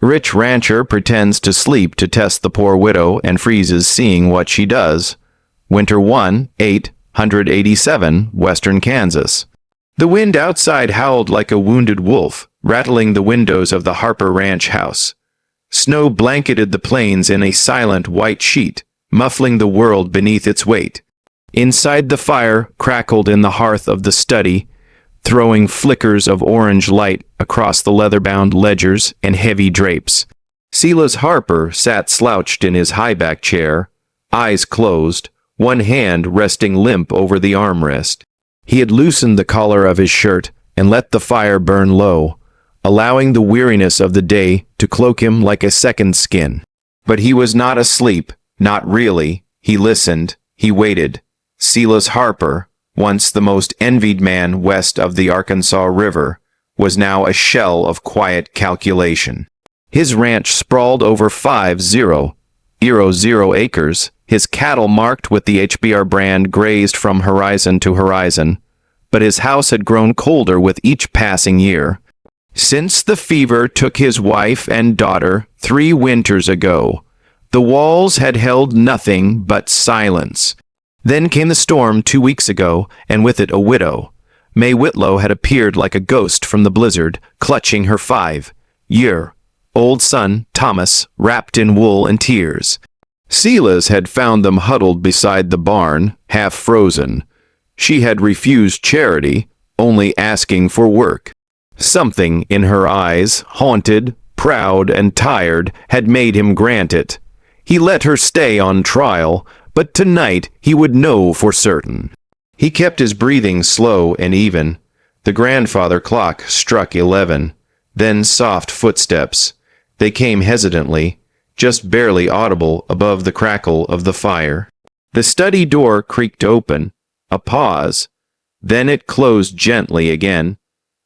Rich rancher pretends to sleep to test the poor widow and freezes seeing what she does. Winter 1, 887, Western Kansas. The wind outside howled like a wounded wolf, rattling the windows of the Harper Ranch house. Snow blanketed the plains in a silent white sheet, muffling the world beneath its weight. Inside the fire crackled in the hearth of the study, throwing flickers of orange light across the leather-bound ledgers and heavy drapes. Silas Harper sat slouched in his high-back chair, eyes closed, one hand resting limp over the armrest. He had loosened the collar of his shirt and let the fire burn low, allowing the weariness of the day to cloak him like a second skin. But he was not asleep, not really. He listened, he waited. Silas Harper, once the most envied man west of the Arkansas River, was now a shell of quiet calculation. His ranch sprawled over 50 acres, his cattle marked with the HBR brand grazed from horizon to horizon, but his house had grown colder with each passing year. Since the fever took his wife and daughter 3 winters ago, the walls had held nothing but silence. Then came the storm 2 weeks ago, and with it a widow. May Whitlow had appeared like a ghost from the blizzard, clutching her 5-year-old son, Thomas, wrapped in wool and tears. Silas had found them huddled beside the barn, half frozen. She had refused charity, only asking for work. Something in her eyes, haunted, proud, and tired, had made him grant it. He let her stay on trial, but tonight he would know for certain. He kept his breathing slow and even. The grandfather clock struck 11, then soft footsteps. They came hesitantly, just barely audible above the crackle of the fire. The study door creaked open, a pause. Then it closed gently again.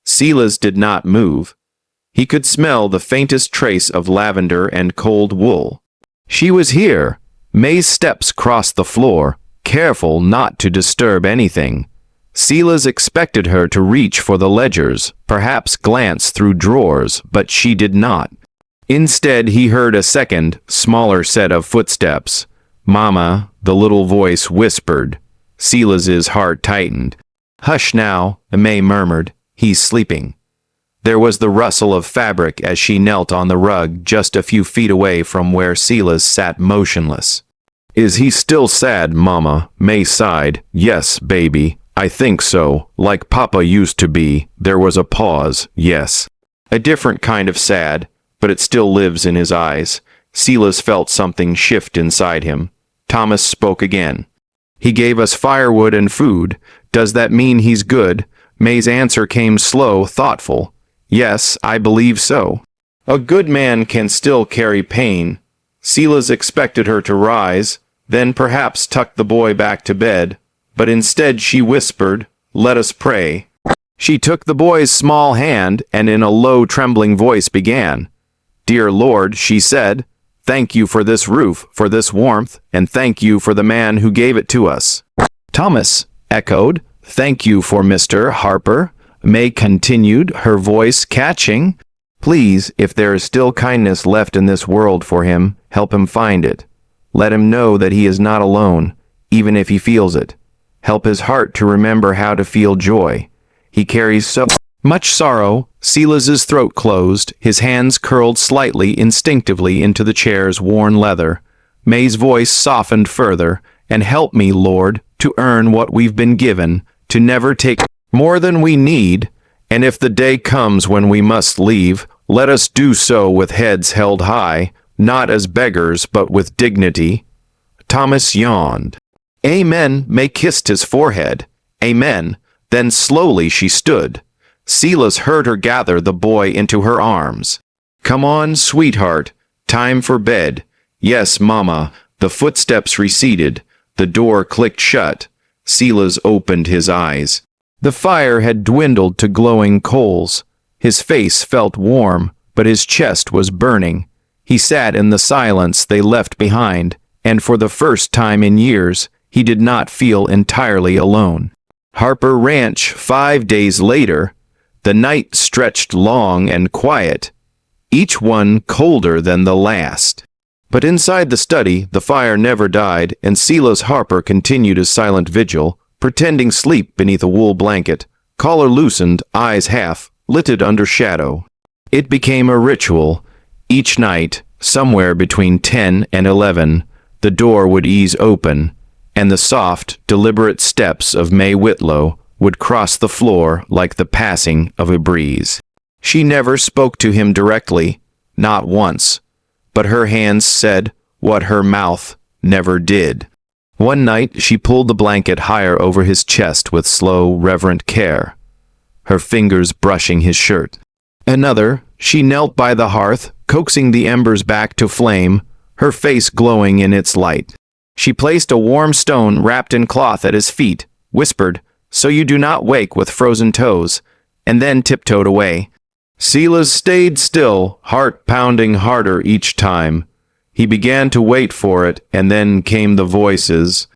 Silas did not move. He could smell the faintest trace of lavender and cold wool. She was here. May's steps crossed the floor, careful not to disturb anything. Silas expected her to reach for the ledgers, perhaps glance through drawers, but she did not. Instead, he heard a second, smaller set of footsteps. "Mama," the little voice whispered. Silas's heart tightened. "Hush now," May murmured. "He's sleeping." There was the rustle of fabric as she knelt on the rug just a few feet away from where Silas sat motionless. "Is he still sad, Mama?" May sighed. "Yes, baby. I think so. Like Papa used to be." There was a pause. "Yes. A different kind of sad, but it still lives in his eyes." Silas felt something shift inside him. Thomas spoke again. "He gave us firewood and food. Does that mean he's good?" May's answer came slow, thoughtful. "Yes, I believe so." "A good man can still carry pain." Silas expected her to rise, then perhaps tuck the boy back to bed, but instead she whispered, "Let us pray." She took the boy's small hand and in a low, trembling voice began. "Dear Lord," she said, "thank you for this roof, for this warmth, and thank you for the man who gave it to us." Thomas echoed, "Thank you for Mr. Harper." May continued, her voice catching. "Please, if there is still kindness left in this world for him, help him find it. Let him know that he is not alone, even if he feels it. Help his heart to remember how to feel joy. He carries so much sorrow." Silas's throat closed, his hands curled slightly instinctively into the chair's worn leather. May's voice softened further. "And help me, Lord, to earn what we've been given, to never take more than we need, and if the day comes when we must leave, let us do so with heads held high, not as beggars but with dignity." Thomas yawned. "Amen." May kissed his forehead. "Amen." Then slowly she stood. Silas heard her gather the boy into her arms. "Come on, sweetheart. Time for bed." "Yes, Mama." The footsteps receded. The door clicked shut. Silas opened his eyes. The fire had dwindled to glowing coals. His face felt warm, but his chest was burning. He sat in the silence they left behind, and for the first time in years, he did not feel entirely alone. Harper Ranch, 5 days later. The night stretched long and quiet. each one colder than the last. But inside the study, the fire never died, and Silas Harper continued his silent vigil, pretending sleep beneath a wool blanket, collar loosened, eyes half lidded under shadow. It became a ritual. Each night, somewhere between 10 and 11, the door would ease open, and the soft, deliberate steps of May Whitlow would cross the floor like the passing of a breeze. She never spoke to him directly, not once, but her hands said what her mouth never did. One night she pulled the blanket higher over his chest with slow, reverent care, her fingers brushing his shirt. Another, she knelt by the hearth, coaxing the embers back to flame, her face glowing in its light. She placed a warm stone wrapped in cloth at his feet, whispered, "So you do not wake with frozen toes," and then tiptoed away. Silas stayed still, heart pounding harder each time. He began to wait for it, and then came the voices.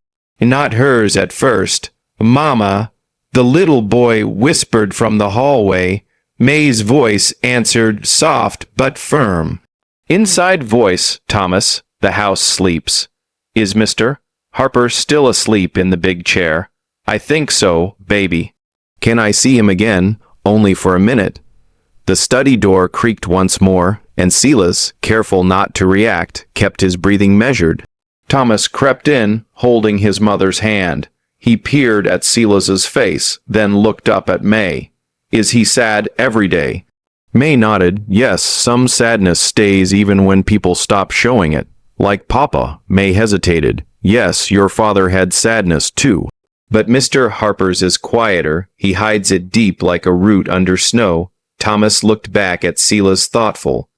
Not hers at first. "Mama," the little boy whispered from the hallway. May's voice answered, soft but firm. Inside voice, "Thomas, the house sleeps." "Is Mr. Harper still asleep in the big chair?" "I think so, baby." "Can I see him again, only for a minute?" The study door creaked once more, and Silas, careful not to react, kept his breathing measured. Thomas crept in, holding his mother's hand. He peered at Silas's face, then looked up at May. "Is he sad every day?" May nodded. "Yes, some sadness stays even when people stop showing it. Like Papa." May hesitated. "Yes, your father had sadness too. But Mr. Harper's is quieter. He hides it deep like a root under snow." Thomas looked back at Silas, thoughtful.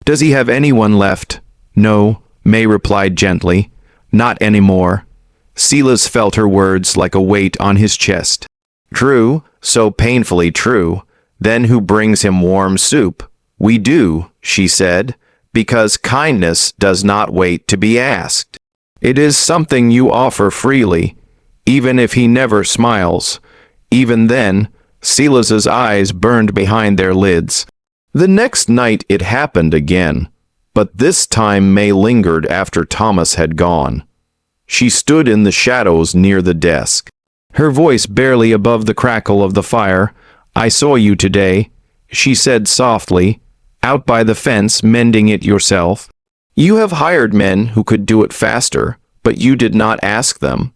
"Does he have anyone left?" "No," May replied gently. "Not anymore." Silas felt her words like a weight on his chest. "True, so painfully true. Then who brings him warm soup?" "We do," she said, "because kindness does not wait to be asked. It is something you offer freely, even if he never smiles." Even then, Silas's eyes burned behind their lids. The next night it happened again, but this time May lingered after Thomas had gone. She stood in the shadows near the desk, her voice barely above the crackle of the fire. "I saw you today," she said softly, "out by the fence mending it yourself. You have hired men who could do it faster, but you did not ask them."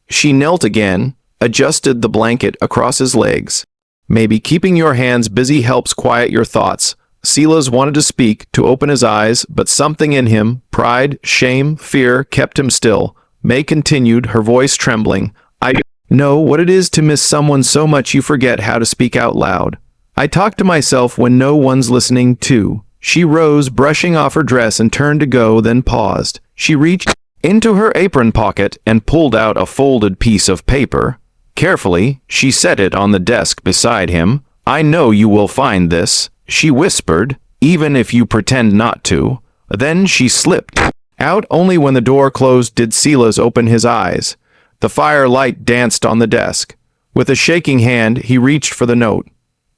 She knelt again, adjusted the blanket across his legs. "Maybe keeping your hands busy helps quiet your thoughts." Silas wanted to speak, to open his eyes, but something in him, pride, shame, fear, kept him still. May continued, her voice trembling. "I know what it is to miss someone so much you forget how to speak out loud. I talk to myself when no one's listening, too." She rose, brushing off her dress, and turned to go, then paused. She reached into her apron pocket and pulled out a folded piece of paper. Carefully, she set it on the desk beside him. "I know you will find this," she whispered, "even if you pretend not to." Then she slipped out. Only when the door closed did Silas open his eyes. The firelight danced on the desk. With a shaking hand, he reached for the note.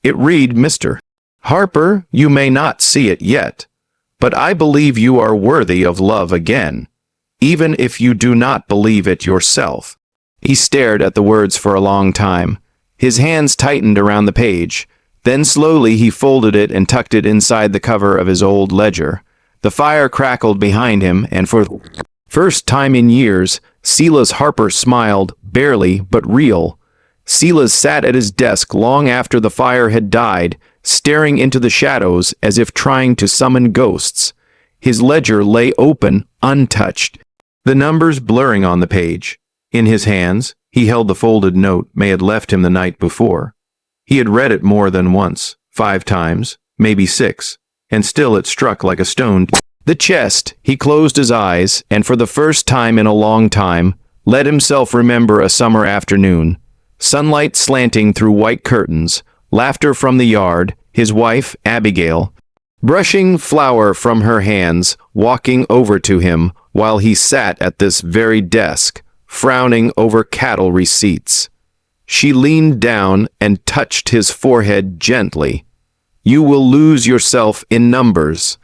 It read, "Mr. Harper, you may not see it yet, but I believe you are worthy of love again, even if you do not believe it yourself." He stared at the words for a long time. His hands tightened around the page. Then slowly he folded it and tucked it inside the cover of his old ledger. The fire crackled behind him, and for the first time in years, Silas Harper smiled, barely but real. Silas sat at his desk long after the fire had died, staring into the shadows as if trying to summon ghosts. His ledger lay open, untouched, the numbers blurring on the page. In his hands, he held the folded note May had left him the night before. He had read it more than once, 5 times, maybe 6, and still it struck like a stone. The chest, he closed his eyes, and for the first time in a long time, let himself remember a summer afternoon. Sunlight slanting through white curtains, laughter from the yard, his wife, Abigail, brushing flour from her hands, walking over to him while he sat at this very desk, frowning over cattle receipts. She leaned down and touched his forehead gently. You will lose yourself in numbers.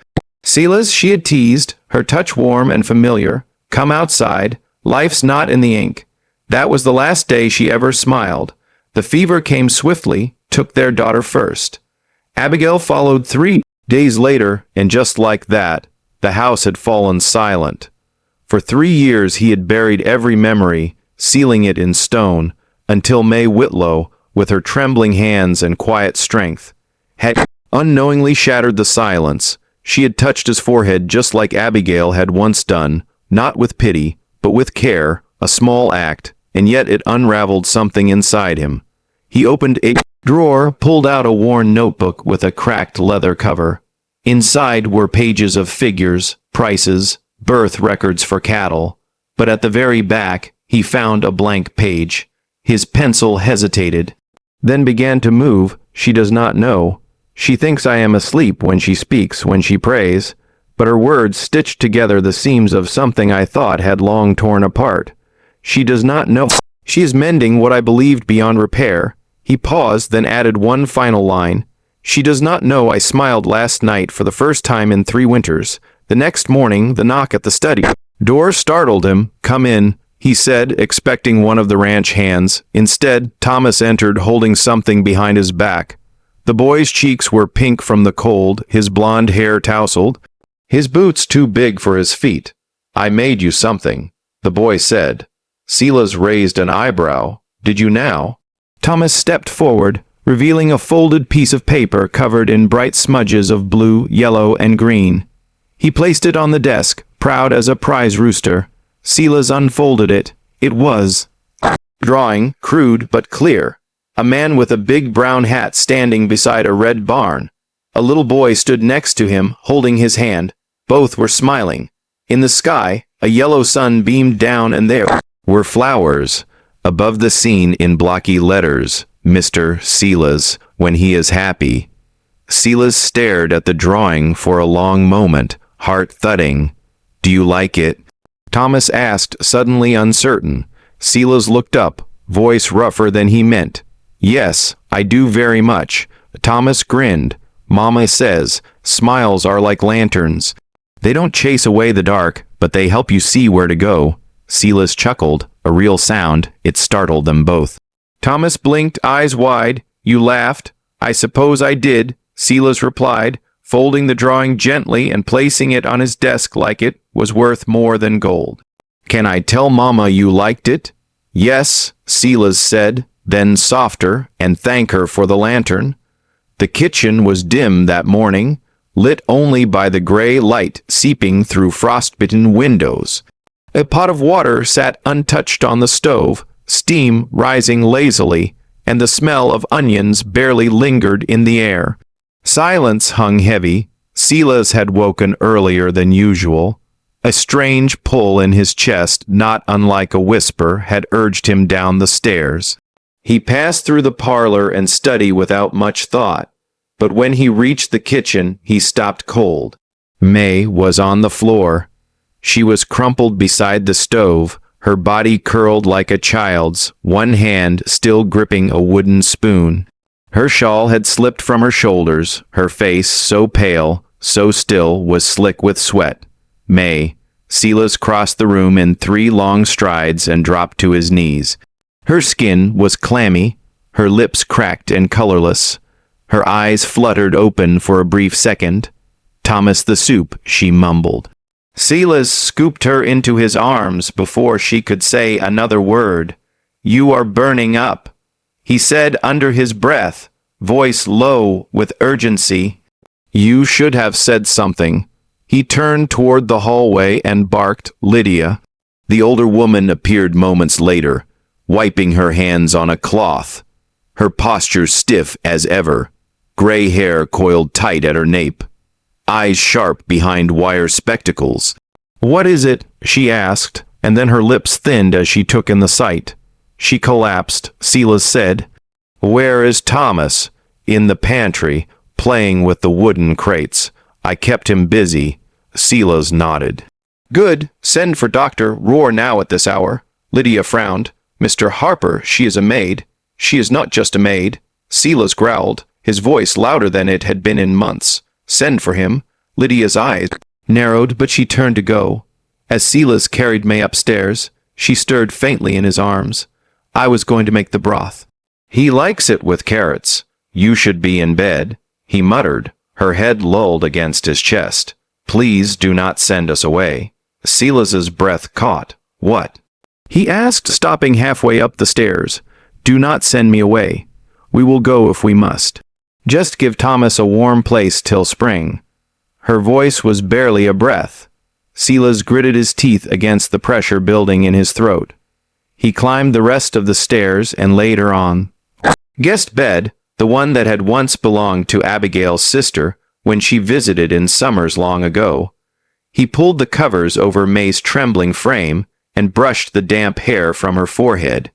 Silas, she had teased, her touch warm and familiar. Come outside. Life's not in the ink. That was the last day she ever smiled. The fever came swiftly, took their daughter first. Abigail followed 3 days later, and just like that, the house had fallen silent. For 3 years he had buried every memory, sealing it in stone, until May Whitlow, with her trembling hands and quiet strength, had unknowingly shattered the silence. She had touched his forehead just like Abigail had once done, not with pity, but with care, a small act, and yet it unraveled something inside him. He opened a drawer, pulled out a worn notebook with a cracked leather cover. Inside were pages of figures, prices, birth records for cattle, but at the very back he found a blank page. His pencil hesitated, then began to move. She does not know. She thinks I am asleep when she speaks, when she prays, but her words stitched together the seams of something I thought had long torn apart. She does not know. She is mending what I believed beyond repair. He paused, then added one final line. She does not know I smiled last night for the first time in 3 winters. The next morning, the knock at the study door startled him. Come in, he said, expecting one of the ranch hands. Instead, Thomas entered, holding something behind his back. The boy's cheeks were pink from the cold, his blonde hair tousled, his boots too big for his feet. I made you something, the boy said. Silas raised an eyebrow. Did you now? Thomas stepped forward, revealing a folded piece of paper covered in bright smudges of blue, yellow, and green. He placed it on the desk, proud as a prize rooster. Silas unfolded it. It was drawing, crude but clear. A man with a big brown hat standing beside a red barn. A little boy stood next to him, holding his hand. Both were smiling. In the sky, a yellow sun beamed down, and there were flowers. Above the scene in blocky letters, Mr. Silas, when he is happy. Silas stared at the drawing for a long moment, heart thudding. Do you like it? Thomas asked, suddenly uncertain. Silas looked up, voice rougher than he meant. Yes, I do very much. Thomas grinned. Mama says, smiles are like lanterns. They don't chase away the dark, but they help you see where to go. Silas chuckled, a real sound. It startled them both. Thomas blinked, eyes wide. You laughed? I suppose I did, Silas replied, folding the drawing gently and placing it on his desk like it was worth more than gold. Can I tell Mama you liked it? Yes, Silas said, then softer, and thank her for the lantern. The kitchen was dim that morning, lit only by the gray light seeping through frostbitten windows. A pot of water sat untouched on the stove, steam rising lazily, and the smell of onions barely lingered in the air. Silence hung heavy. Silas had woken earlier than usual. A strange pull in his chest, not unlike a whisper, had urged him down the stairs. He passed through the parlor and study without much thought, but when he reached the kitchen, he stopped cold. May was on the floor. She was crumpled beside the stove, her body curled like a child's, one hand still gripping a wooden spoon. Her shawl had slipped from her shoulders, her face, so pale, so still, was slick with sweat. May. Silas crossed the room in 3 long strides and dropped to his knees. Her skin was clammy, her lips cracked and colorless. Her eyes fluttered open for a brief second. Thomas the soup, she mumbled. Silas scooped her into his arms before she could say another word. You are burning up, he said under his breath, voice low with urgency. You should have said something. He turned toward the hallway and barked, Lydia. The older woman appeared moments later, wiping her hands on a cloth, her posture stiff as ever, gray hair coiled tight at her nape, eyes sharp behind wire spectacles. What is it? She asked, and then her lips thinned as she took in the sight. She collapsed, Silas said. Where is Thomas? In the pantry, playing with the wooden crates. I kept him busy. Silas nodded. Good. Send for Dr. Rohr now at this hour. Lydia frowned. Mr. Harper, she is a maid. She is not just a maid. Silas growled. his voice louder than it had been in months. "Send for him." Lydia's eyes narrowed, but she turned to go. As Silas carried May upstairs, she stirred faintly in his arms. "I was going to make the broth." "He likes it with carrots. You should be in bed," he muttered, her head lulled against his chest. "Please do not send us away." Silas's breath caught. "What?" he asked, stopping halfway up the stairs. "Do not send me away. We will go if we must. Just give Thomas a warm place till spring." Her voice was barely a breath. Silas gritted his teeth against the pressure building in his throat. He climbed the rest of the stairs and laid her on guest bed, the one that had once belonged to Abigail's sister when she visited in summers long ago. He pulled the covers over May's trembling frame and brushed the damp hair from her forehead.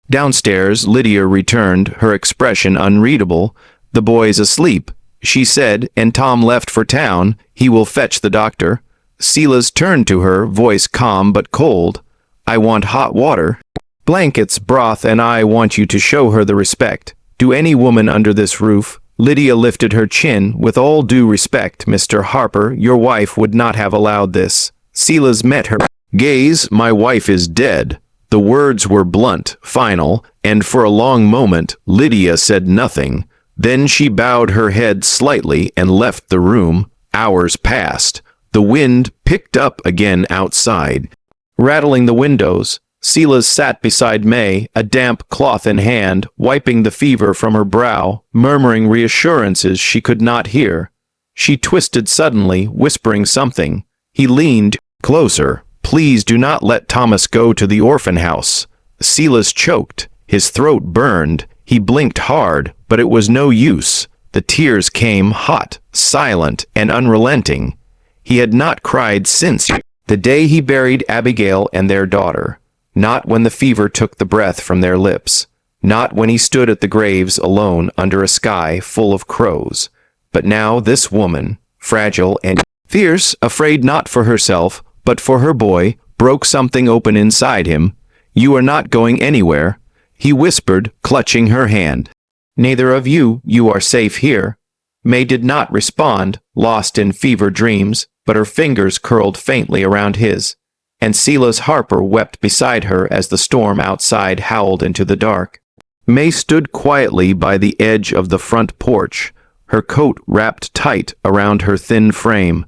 Downstairs, Lydia returned, her expression unreadable. "The boy's asleep," she said, "and Tom left for town. He will fetch the doctor." Silas turned to her, voice calm but cold. "I want hot water, blankets, broth, and I want you to show her the respect due any woman under this roof." Lydia lifted her chin. "With all due respect, Mr. Harper, your wife would not have allowed this." Silas met her gaze. "My wife is dead." The words were blunt, final, and for a long moment Lydia said nothing. Then she bowed her head slightly and left the room. Hours passed. The wind picked up again outside, rattling the windows. Silas sat beside May, a damp cloth in hand, wiping the fever from her brow, murmuring reassurances she could not hear. She twisted suddenly, whispering something. He leaned closer. "Please do not let Thomas go to the orphan house." Silas choked. His throat burned. He blinked hard, but it was no use. The tears came hot, silent, and unrelenting. He had not cried since the day he buried Abigail and their daughter. Not when the fever took the breath from their lips. Not when he stood at the graves alone under a sky full of crows. But now this woman, fragile and fierce, afraid not for herself, but for her boy, broke something open inside him. "You are not going anywhere," he whispered, clutching her hand. "Neither of you. You are safe here." May did not respond, lost in fever dreams, but her fingers curled faintly around his. And Silas Harper wept beside her as the storm outside howled into the dark. May stood quietly by the edge of the front porch, her coat wrapped tight around her thin frame.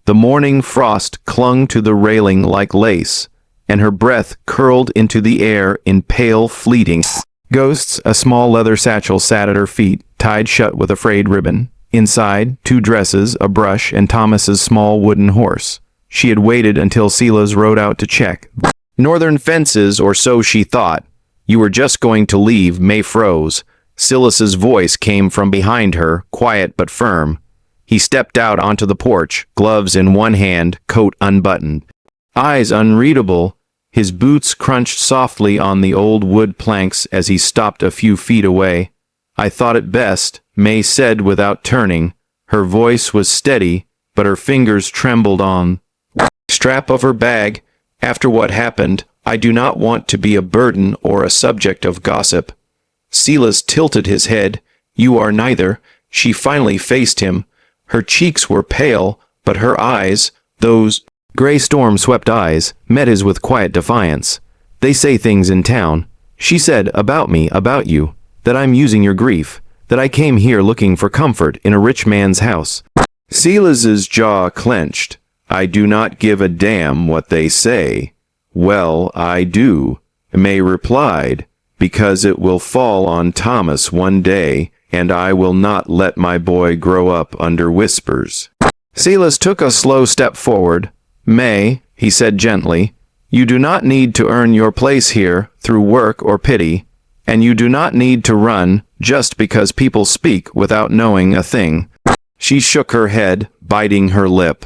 The morning frost clung to the railing like lace, and her breath curled into the air in pale, fleeting ghosts. A small leather satchel sat at her feet, tied shut with a frayed ribbon. Inside, 2 dresses, a brush, and Thomas's small wooden horse. She had waited until Silas rode out to check northern fences, or so she thought. "You were just going to leave." May froze. Silas's voice came from behind her, quiet but firm. He stepped out onto the porch, gloves in one hand, coat unbuttoned, eyes unreadable. His boots crunched softly on the old wood planks as he stopped a few feet away. "I thought it best," May said without turning. Her voice was steady, but her fingers trembled on strap of her bag. "After what happened, I do not want to be a burden or a subject of gossip." Silas tilted his head. "You are neither." She finally faced him. Her cheeks were pale, but her eyes, those gray storm-swept eyes, met his with quiet defiance. "They say things in town," she said, "about me, about you, that I'm using your grief, that I came here looking for comfort in a rich man's house." Silas's jaw clenched. "I do not give a damn what they say." "Well, I do," May replied, "because it will fall on Thomas one day, and I will not let my boy grow up under whispers." Silas took a slow step forward. "May," he said gently, "you do not need to earn your place here through work or pity, and you do not need to run just because people speak without knowing a thing." She shook her head, biting her lip.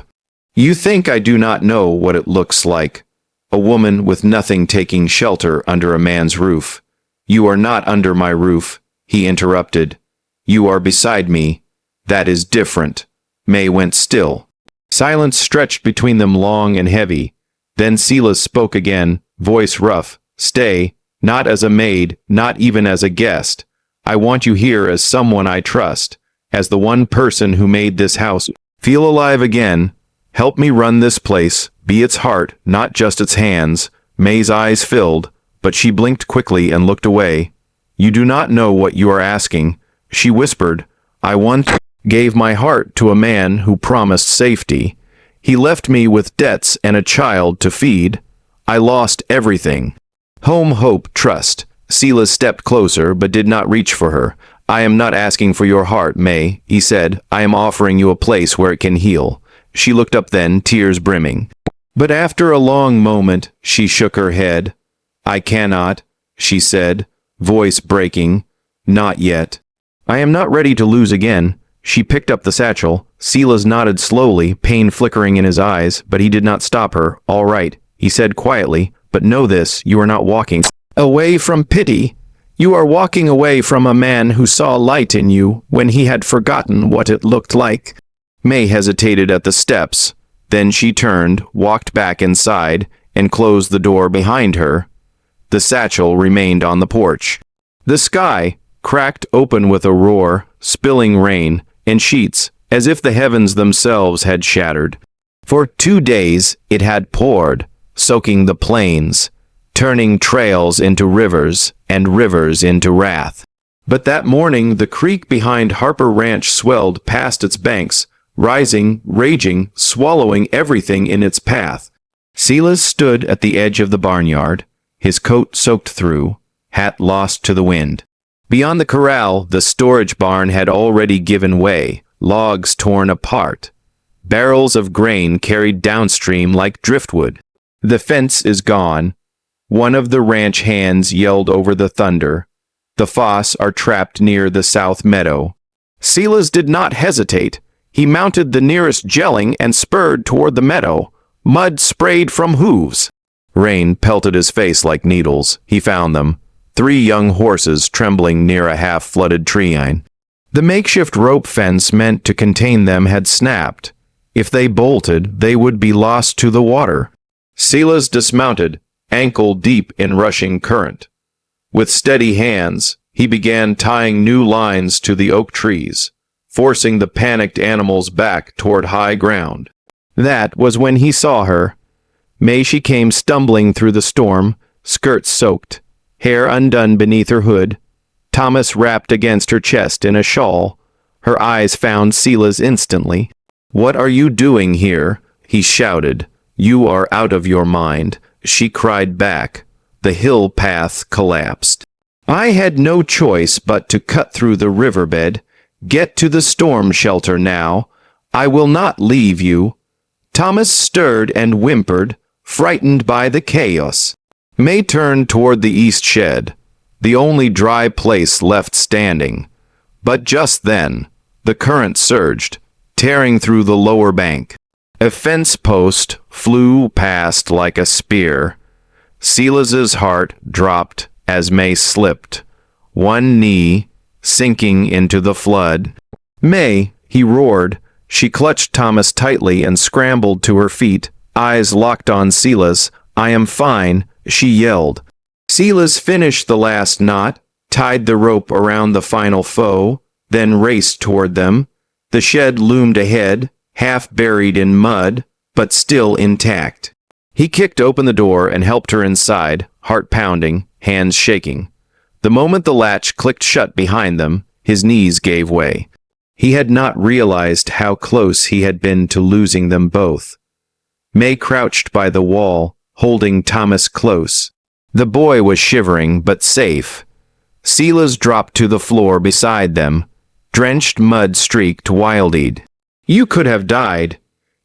"You think I do not know what it looks like. A woman with nothing taking shelter under a man's roof." "You are not under my roof," he interrupted. "You are beside me. That is different." May went still. Silence stretched between them long and heavy. Then Silas spoke again, voice rough. "Stay, not as a maid, not even as a guest. I want you here as someone I trust, as the one person who made this house feel alive again. Help me run this place, be its heart, not just its hands." May's eyes filled, but she blinked quickly and looked away. "You do not know what you are asking," she whispered. "I once gave my heart to a man who promised safety. He left me with debts and a child to feed. I lost everything. Home, hope, trust." Silas stepped closer but did not reach for her. "I am not asking for your heart, May," he said. "I am offering you a place where it can heal." She looked up then, tears brimming. But after a long moment, she shook her head. "I cannot," she said, voice breaking. "Not yet. I am not ready to lose again." She picked up the satchel. Silas nodded slowly, pain flickering in his eyes, but he did not stop her. "All right," he said quietly, "but know this, you are not walking away from pity. You are walking away from a man who saw light in you when he had forgotten what it looked like." May hesitated at the steps. Then she turned, walked back inside, and closed the door behind her. The satchel remained on the porch. The sky cracked open with a roar, spilling rain and sheets, as if the heavens themselves had shattered. For 2 days it had poured, soaking the plains, turning trails into rivers and rivers into wrath. But that morning the creek behind Harper Ranch swelled past its banks, rising, raging, swallowing everything in its path. Silas stood at the edge of the barnyard, his coat soaked through, hat lost to the wind. Beyond the corral, the storage barn had already given way, logs torn apart, barrels of grain carried downstream like driftwood. "The fence is gone," one of the ranch hands yelled over the thunder. "The foss are trapped near the south meadow." Silas did not hesitate. He mounted the nearest jelling and spurred toward the meadow. Mud sprayed from hooves. Rain pelted his face like needles. He found them, 3 young horses trembling near a half-flooded tree line. The makeshift rope fence meant to contain them had snapped. If they bolted, they would be lost to the water. Silas dismounted, ankle deep in rushing current. With steady hands, he began tying new lines to the oak trees, forcing the panicked animals back toward high ground. That was when he saw her. May she came stumbling through the storm, skirts soaked, hair undone beneath her hood, Thomas wrapped against her chest in a shawl. Her eyes found Silas instantly. "What are you doing here?" he shouted. "You are out of your mind," she cried back. The hill path collapsed. "I had no choice but to cut through the riverbed. Get to the storm shelter now. I will not leave you." Thomas stirred and whimpered, frightened by the chaos. May turned toward the east shed, the only dry place left standing. But just then, the current surged, tearing through the lower bank. A fence post flew past like a spear. Silas's heart dropped as May slipped, one knee sinking into the flood. "May!" he roared. She clutched Thomas tightly and scrambled to her feet, eyes locked on Silas. "I am fine," she yelled. Silas finished the last knot, tied the rope around the final foe, then raced toward them. The shed loomed ahead, half buried in mud, but still intact. He kicked open the door and helped her inside, heart pounding, hands shaking. The moment the latch clicked shut behind them, his knees gave way. He had not realized how close he had been to losing them both. May crouched by the wall, holding Thomas close. The boy was shivering, but safe. Silas dropped to the floor beside them, drenched mud-streaked, wild-eyed. "You could have died,"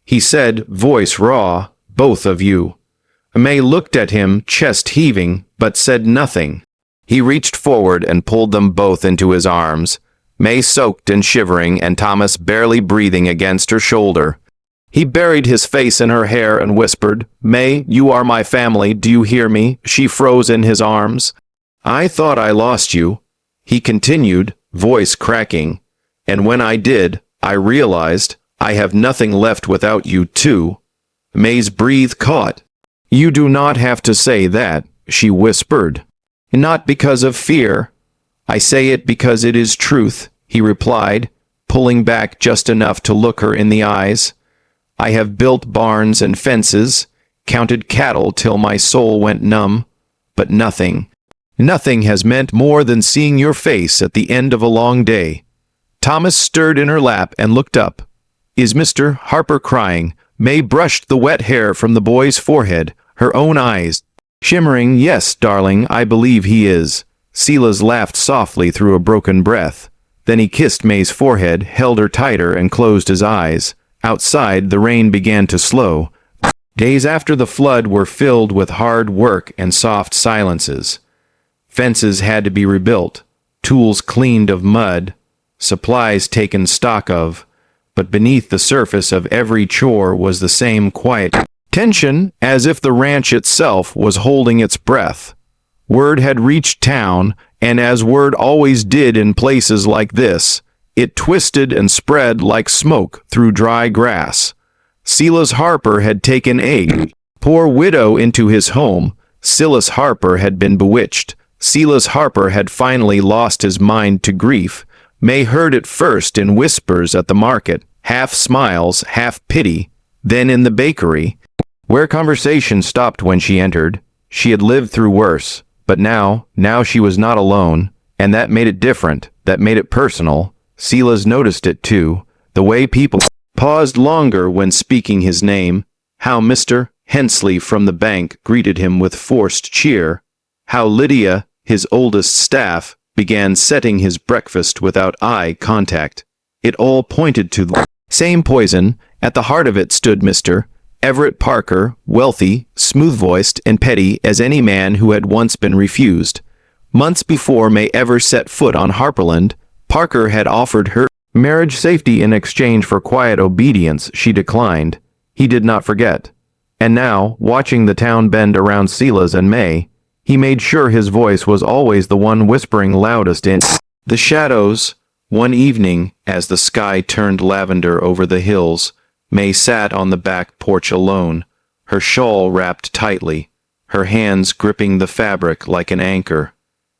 he said, voice raw, "both of you." May looked at him, chest heaving, but said nothing. He reached forward and pulled them both into his arms, May soaked and shivering and Thomas barely breathing against her shoulder. He buried his face in her hair and whispered, "May, you are my family, do you hear me?" She froze in his arms. "I thought I lost you," he continued, voice cracking. "And when I did, I realized I have nothing left without you too." May's breath caught. "You do not have to say that," she whispered. "Not because of fear. I say it because it is truth, he replied, pulling back just enough to look her in the eyes. I have built barns and fences, counted cattle till my soul went numb, but nothing has meant more than seeing your face at the end of a long day. Thomas stirred in her lap and looked up. Is Mr. Harper crying? May brushed the wet hair from the boy's forehead, her own eyes shimmering. Yes, darling, I believe he is. Silas laughed softly through a broken breath. Then he kissed May's forehead, held her tighter, and closed his eyes. Outside, the rain began to slow. Days after the flood were filled with hard work and soft silences. Fences had to be rebuilt, tools cleaned of mud, supplies taken stock of, but beneath the surface of every chore was the same quiet tension, as if the ranch itself was holding its breath. Word had reached town, and as word always did in places like this, it twisted and spread like smoke through dry grass. Silas Harper had taken a poor widow into his home. Silas Harper had been bewitched. Silas Harper had finally lost his mind to grief. May heard it first in whispers at the market, half smiles, half pity, then in the bakery, where conversation stopped when she entered. She had lived through worse, but now she was not alone, and that made it different, that made it personal. Silas noticed it too, the way people paused longer when speaking his name, how Mr. Hensley from the bank greeted him with forced cheer, how Lydia, his oldest staff, began setting his breakfast without eye contact. It all pointed to the same poison. At the heart of it stood Mr. Everett Parker, wealthy, smooth-voiced, and petty as any man who had once been refused. Months before May ever set foot on Harperland, Parker had offered her marriage safety in exchange for quiet obedience. She declined. He did not forget. And now, watching the town bend around Silas and May, he made sure his voice was always the one whispering loudest in the shadows. One evening, as the sky turned lavender over the hills, May sat on the back porch alone, her shawl wrapped tightly, her hands gripping the fabric like an anchor.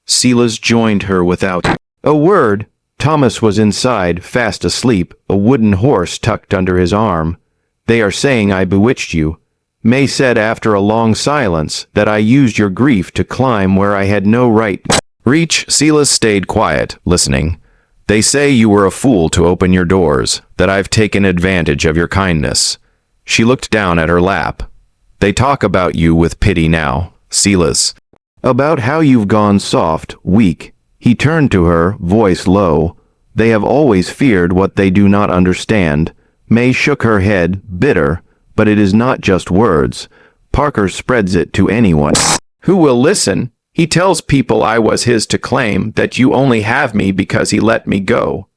Silas joined her without a word. Thomas was inside, fast asleep, a wooden horse tucked under his arm. They are saying I bewitched you. May said after a long silence that I used your grief to climb where I had no right reach. Silas stayed quiet, listening. They say you were a fool to open your doors, that I've taken advantage of your kindness. She looked down at her lap. They talk about you with pity now, Silas. About how you've gone soft, weak. He turned to her, voice low. They have always feared what they do not understand. May shook her head, bitter. But it is not just words. Parker spreads it to anyone who will listen. He tells people I was his to claim, that you only have me because he let me go.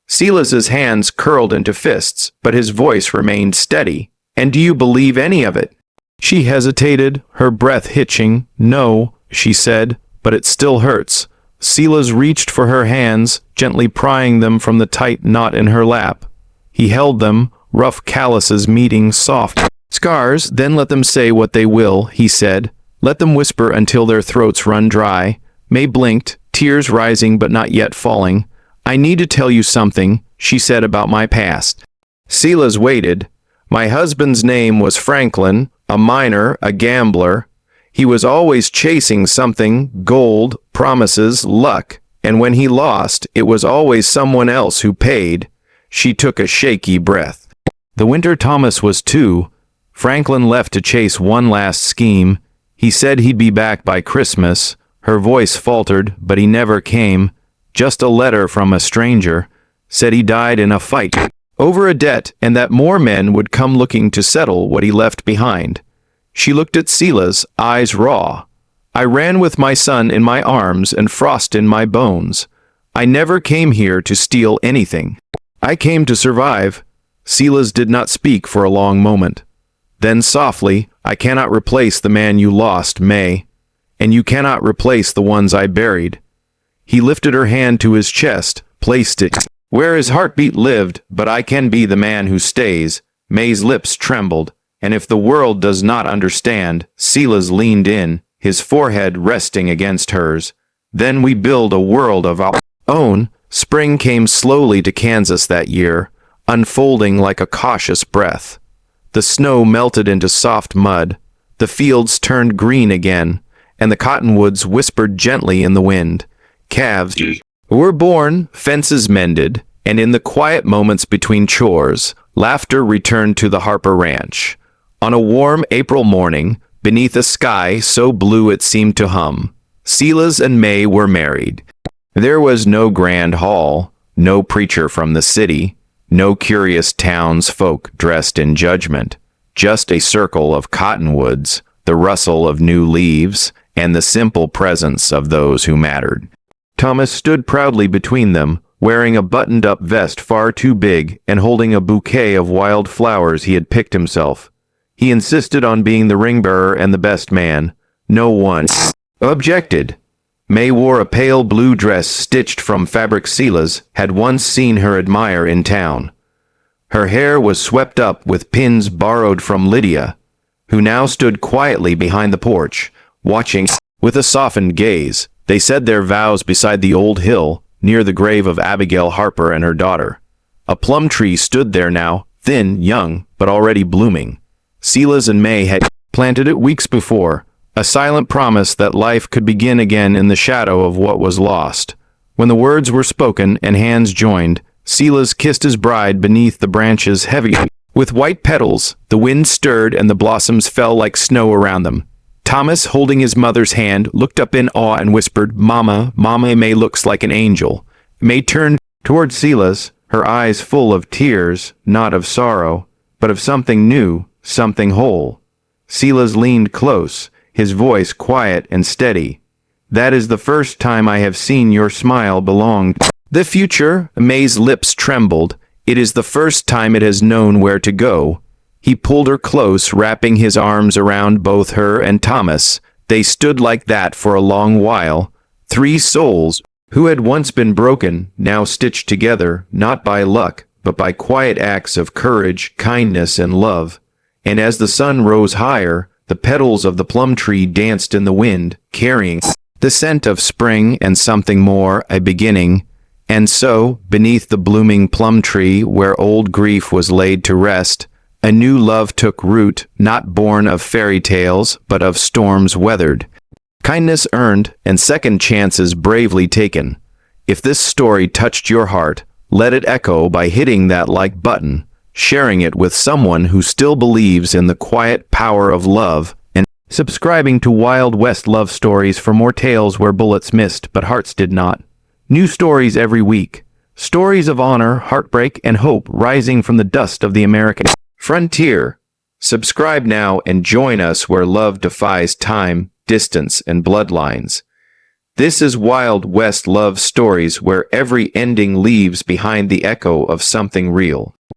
Silas's hands curled into fists, but his voice remained steady. And do you believe any of it? She hesitated, her breath hitching. No, she said, but it still hurts. Silas reached for her hands, gently prying them from the tight knot in her lap. He held them, rough calluses meeting soft scars. Then let them say what they will, he said. Let them whisper until their throats run dry. May blinked, tears rising but not yet falling. I need to tell you something, she said, about my past. Silas waited. My husband's name was Franklin, a miner, a gambler. He was always chasing something, gold, promises, luck, and when he lost, it was always someone else who paid. She took a shaky breath. The winter Thomas was too. Franklin left to chase one last scheme. He said he'd be back by Christmas. Her voice faltered, but he never came. Just a letter from a stranger. Said he died in a fight over a debt, and that more men would come looking to settle what he left behind. She looked at Silas, eyes raw. I ran with my son in my arms and frost in my bones. I never came here to steal anything. I came to survive. Silas did not speak for a long moment. Then softly, I cannot replace the man you lost, May, and you cannot replace the ones I buried. He lifted her hand to his chest, placed it where his heartbeat lived, but I can be the man who stays. May's lips trembled, and if the world does not understand, Silas leaned in, his forehead resting against hers. Then we build a world of our own. Spring came slowly to Kansas that year, unfolding like a cautious breath. The snow melted into soft mud, the fields turned green again, and the cottonwoods whispered gently in the wind. Calves were born, fences mended, and in the quiet moments between chores, laughter returned to the Harper Ranch. On a warm April morning, beneath a sky so blue it seemed to hum, Silas and May were married. There was no grand hall, no preacher from the city, no curious townsfolk dressed in judgment, just a circle of cottonwoods, the rustle of new leaves, and the simple presence of those who mattered. Thomas stood proudly between them, wearing a buttoned-up vest far too big and holding a bouquet of wild flowers he had picked himself. He insisted on being the ring-bearer and the best man. No one objected. May wore a pale blue dress stitched from fabric Silas had once seen her admire in town. Her hair was swept up with pins borrowed from Lydia, who now stood quietly behind the porch, watching with a softened gaze. They said their vows beside the old hill, near the grave of Abigail Harper and her daughter. A plum tree stood there now, thin, young, but already blooming. Silas and May had planted it weeks before, a silent promise that life could begin again in the shadow of what was lost. When the words were spoken and hands joined, Silas kissed his bride beneath the branches heavy with white petals. The wind stirred and the blossoms fell like snow around them. Thomas, holding his mother's hand, looked up in awe and whispered, "Mama, Mama May looks like an angel." May turned toward Silas, her eyes full of tears, not of sorrow, but of something new, something whole. Silas leaned close, his voice quiet and steady. "That is the first time I have seen your smile belong to the future." May's lips trembled. "It is the first time it has known where to go." He pulled her close, wrapping his arms around both her and Thomas. They stood like that for a long while, three souls who had once been broken, now stitched together, not by luck, but by quiet acts of courage, kindness, and love. And as the sun rose higher, the petals of the plum tree danced in the wind, carrying the scent of spring and something more, a beginning. And so, beneath the blooming plum tree where old grief was laid to rest, a new love took root, not born of fairy tales, but of storms weathered, kindness earned, and second chances bravely taken. If this story touched your heart, let it echo by hitting that like button, sharing it with someone who still believes in the quiet power of love, and subscribing to Wild West Love Stories for more tales where bullets missed but hearts did not. New stories every week. Stories of honor, heartbreak, and hope rising from the dust of the American frontier. Subscribe now and join us where love defies time, distance, and bloodlines. This is Wild West Love Stories, where every ending leaves behind the echo of something real.